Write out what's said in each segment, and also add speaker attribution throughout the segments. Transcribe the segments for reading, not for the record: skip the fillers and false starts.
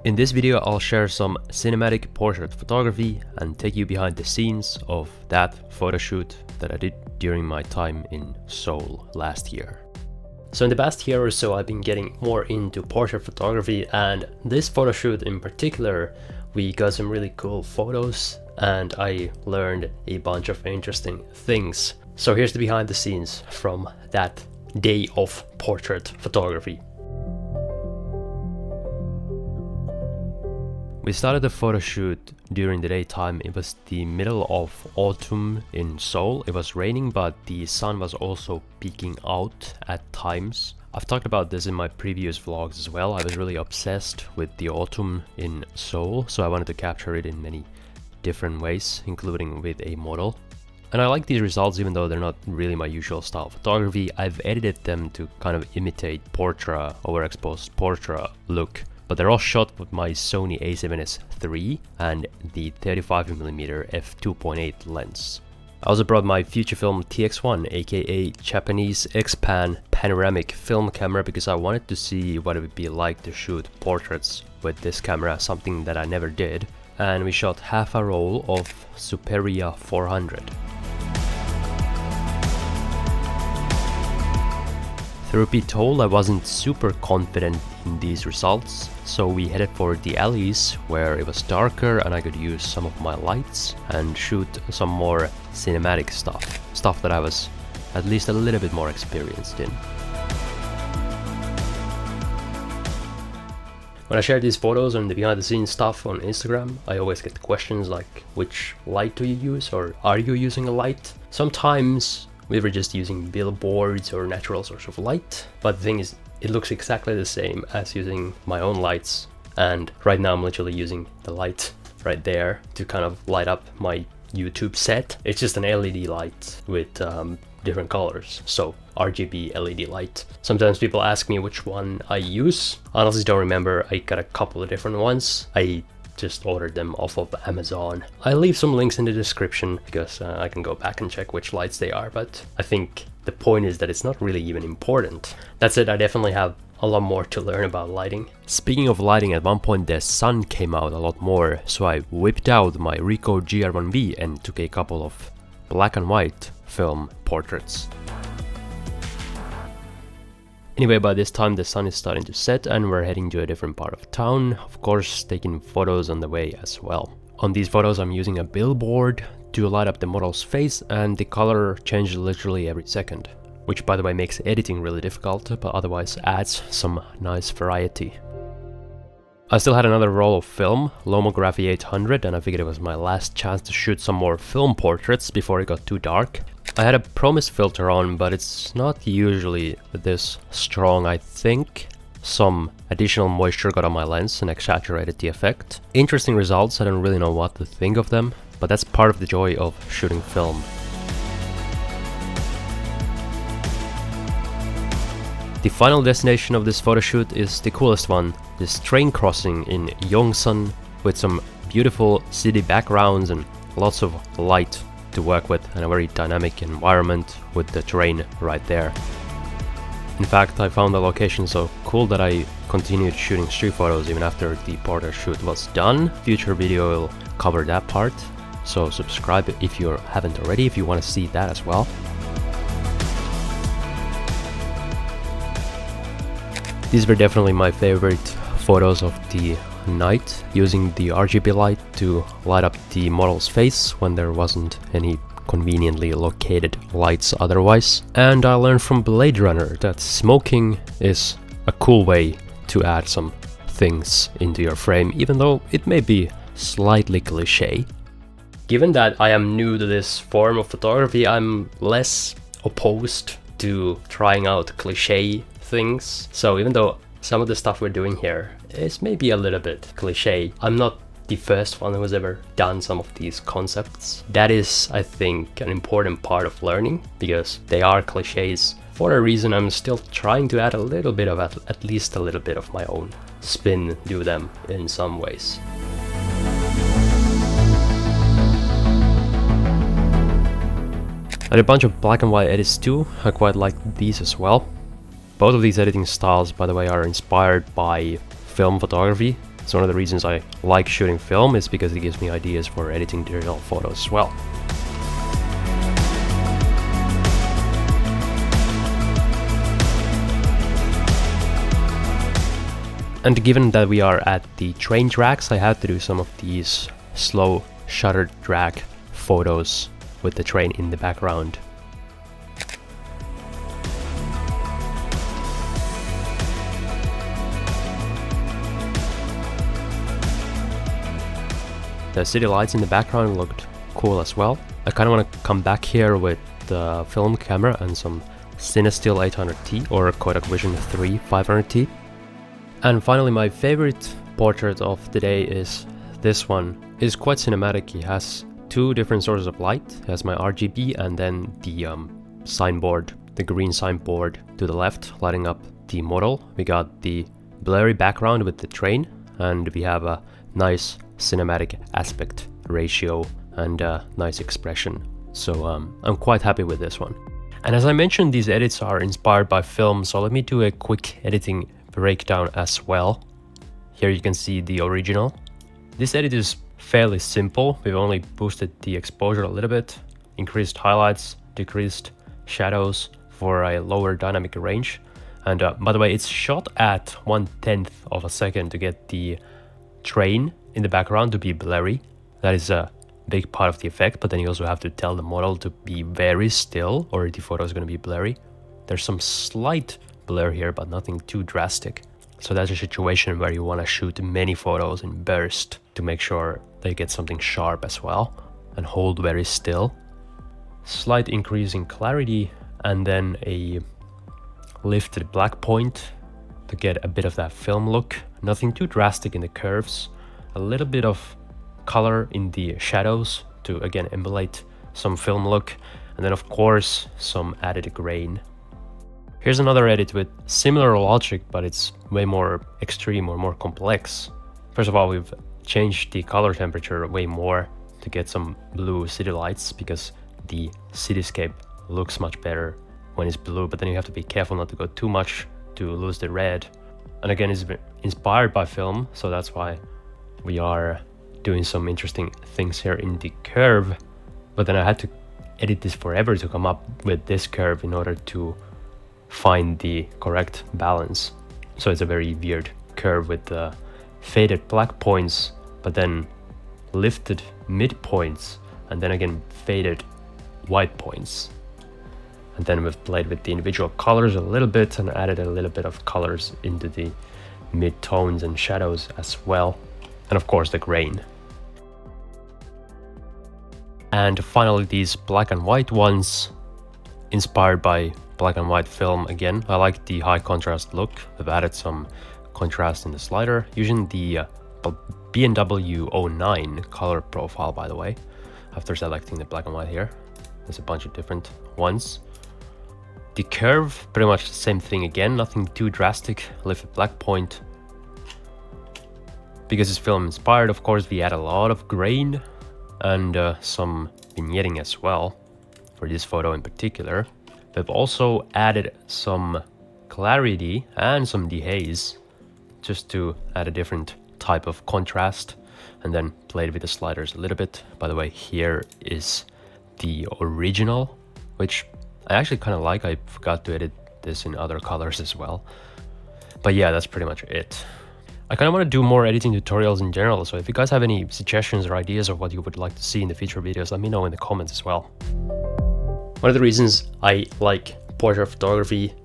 Speaker 1: In this video I'll share some cinematic portrait photography and take you behind the scenes of that photo shoot that I did during my time in Seoul last year. So in the past year or so I've been getting more into portrait photography, and this photo shoot in particular, we got some really cool photos and I learned a bunch of interesting things. So here's the behind the scenes from that day of portrait photography. We started the photo shoot during the daytime. It was the middle of autumn in Seoul. It was raining, but the sun was also peeking out at times. I've talked about this in my previous vlogs as well. I was really obsessed with the autumn in Seoul, so I wanted to capture it in many different ways, including with a model. And I like these results even though they're not really my usual style of photography. I've edited them to kind of imitate portrait, overexposed portrait look. But they're all shot with my Sony a7S III and the 35mm f2.8 lens. I also brought my Fujifilm TX1, aka Japanese X-Pan panoramic film camera, because I wanted to see what it would be like to shoot portraits with this camera, something that I never did. And we shot half a roll of Superia 400. Truth be told, I wasn't super confident in these results, so we headed for the alleys where it was darker and I could use some of my lights and shoot some more cinematic stuff that I was at least a little bit more experienced in. When I share these photos and the behind the scenes stuff on Instagram, I always get questions like, which light do you use, or are you using a light? Sometimes we were just using billboards or natural source of light, but the thing is, it looks exactly the same as using my own lights, and right now I'm literally using the light right there to kind of light up my YouTube set. It's just an LED light with different colors, so RGB LED light. Sometimes people ask me which one I use. Honestly don't remember, I got a couple of different ones. I just ordered them off of Amazon. I'll leave some links in the description because I can go back and check which lights they are, but I think the point is that it's not really even important. That's it, I definitely have a lot more to learn about lighting. Speaking of lighting, at one point the sun came out a lot more, so I whipped out my Ricoh GR1V and took a couple of black and white film portraits. Anyway, by this time the sun is starting to set and we're heading to a different part of town, of course taking photos on the way as well. On these photos I'm using a billboard to light up the model's face, and the color changes literally every second, which by the way makes editing really difficult, but otherwise adds some nice variety. I still had another roll of film, Lomography 800, and I figured it was my last chance to shoot some more film portraits before it got too dark. I had a Promise filter on, but it's not usually this strong, I think. Some additional moisture got on my lens and exaggerated the effect. Interesting results, I don't really know what to think of them, but that's part of the joy of shooting film. The final destination of this photo shoot is the coolest one, this train crossing in Yongsan with some beautiful city backgrounds and lots of light to work with, and a very dynamic environment with the terrain right there. In fact, I found the location so cool that I continued shooting street photos even after the portrait shoot was done. Future video will cover that part, so subscribe if you haven't already if you want to see that as well. These were definitely my favorite photos of the night, using the RGB light to light up the model's face when there wasn't any conveniently located lights otherwise. And I learned from Blade Runner that smoking is a cool way to add some things into your frame, even though it may be slightly cliche. Given that I am new to this form of photography, I'm less opposed to trying out cliche things. So even though some of the stuff we're doing here is maybe a little bit cliche, I'm not the first one who has ever done some of these concepts. That is, I think, an important part of learning, because they are cliches. For a reason, I'm still trying to add a little bit of, at least a little bit of my own spin to them in some ways. I did a bunch of black and white edits too. I quite like these as well. Both of these editing styles, by the way, are inspired by film photography. So one of the reasons I like shooting film is because it gives me ideas for editing digital photos as well. And given that we are at the train tracks, I had to do some of these slow shutter drag photos with the train in the background. The city lights in the background looked cool as well. I kind of want to come back here with the film camera and some CineStill 800T or Kodak Vision 3 500T. And finally, my favorite portrait of the day is this one. It's quite cinematic. He has two different sources of light. He has my RGB and then the signboard, the green signboard to the left, lighting up the model. We got the blurry background with the train, and we have a nice cinematic aspect ratio and a nice expression. So I'm quite happy with this one. And as I mentioned, these edits are inspired by film, so let me do a quick editing breakdown as well. Here you can see the original. This edit is fairly simple. We've only boosted the exposure a little bit, increased highlights, decreased shadows for a lower dynamic range. And by the way, it's shot at 1/10 of a second to get the train in the background to be blurry. That is a big part of the effect, but then you also have to tell the model to be very still or the photo is going to be blurry. There's some slight blur here, but nothing too drastic. So that's a situation where you want to shoot many photos in burst to make sure they get something sharp as well and hold very still. Slight increase in clarity and then a lifted black point to get a bit of that film look. Nothing too drastic in the curves. A little bit of color in the shadows to again emulate some film look. And then of course some added grain. Here's another edit with similar logic, but it's way more extreme or more complex. First of all, we've changed the color temperature way more to get some blue city lights because the cityscape looks much better when it's blue, but then you have to be careful not to go too much to lose the red. And again, it's inspired by film, so that's why we are doing some interesting things here in the curve. But then I had to edit this forever to come up with this curve in order to find the correct balance. So it's a very weird curve with faded black points, but then lifted mid points, and then again faded white points. And then we've played with the individual colors a little bit and added a little bit of colors into the mid tones and shadows as well. And of course the grain. And finally these black and white ones, inspired by black and white film again. I like the high contrast look. I've added some contrast in the slider using the BMW 09 color profile, by the way, after selecting the black and white here. There's a bunch of different ones. The curve, pretty much the same thing again, nothing too drastic. Lifted black point. Because it's film inspired, of course, we add a lot of grain and some vignetting as well for this photo in particular. We've also added some clarity and some dehaze just to add a different type of contrast, and then played with the sliders a little bit. By the way, here is the original, which I actually kind of like. I forgot to edit this in other colors as well. But yeah, that's pretty much it. I kind of want to do more editing tutorials in general, so if you guys have any suggestions or ideas of what you would like to see in the future videos, let me know in the comments as well. One of the reasons I like portrait photography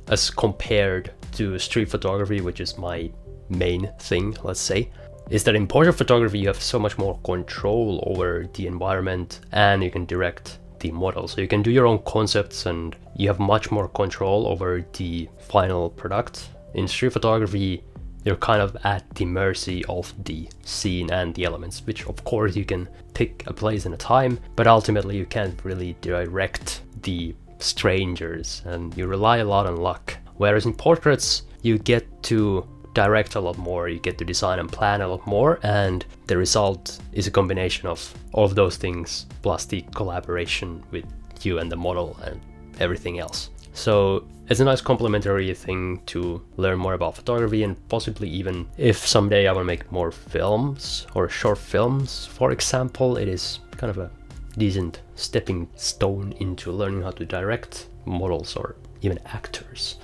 Speaker 1: as compared to street photography, which is my main thing, let's say, is that in portrait photography you have so much more control over the environment and you can direct the model. So you can do your own concepts and you have much more control over the final product. In street photography, you're kind of at the mercy of the scene and the elements, which of course you can pick a place and a time, but ultimately you can't really direct the strangers and you rely a lot on luck. Whereas in portraits, you get to direct a lot more, you get to design and plan a lot more, and the result is a combination of all of those things plus the collaboration with you and the model and everything else. So it's a nice complementary thing to learn more about photography, and possibly even if someday I want to make more films or short films, for example, it is kind of a decent stepping stone into learning how to direct models or even actors,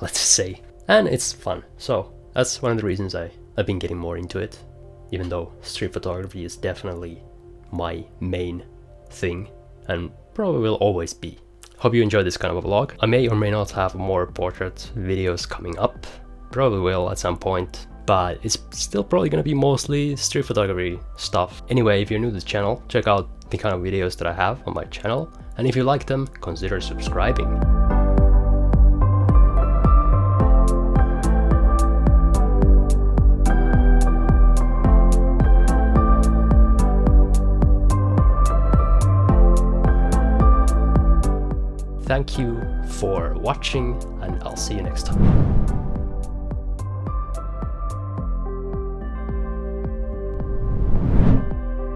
Speaker 1: let's say. And it's fun. So that's one of the reasons I've been getting more into it, even though street photography is definitely my main thing and probably will always be. Hope you enjoyed this kind of a vlog. I may or may not have more portrait videos coming up. Probably will at some point, but it's still probably gonna be mostly street photography stuff. Anyway, if you're new to the channel, check out the kind of videos that I have on my channel. And if you like them, consider subscribing. Thank you for watching, and I'll see you next time.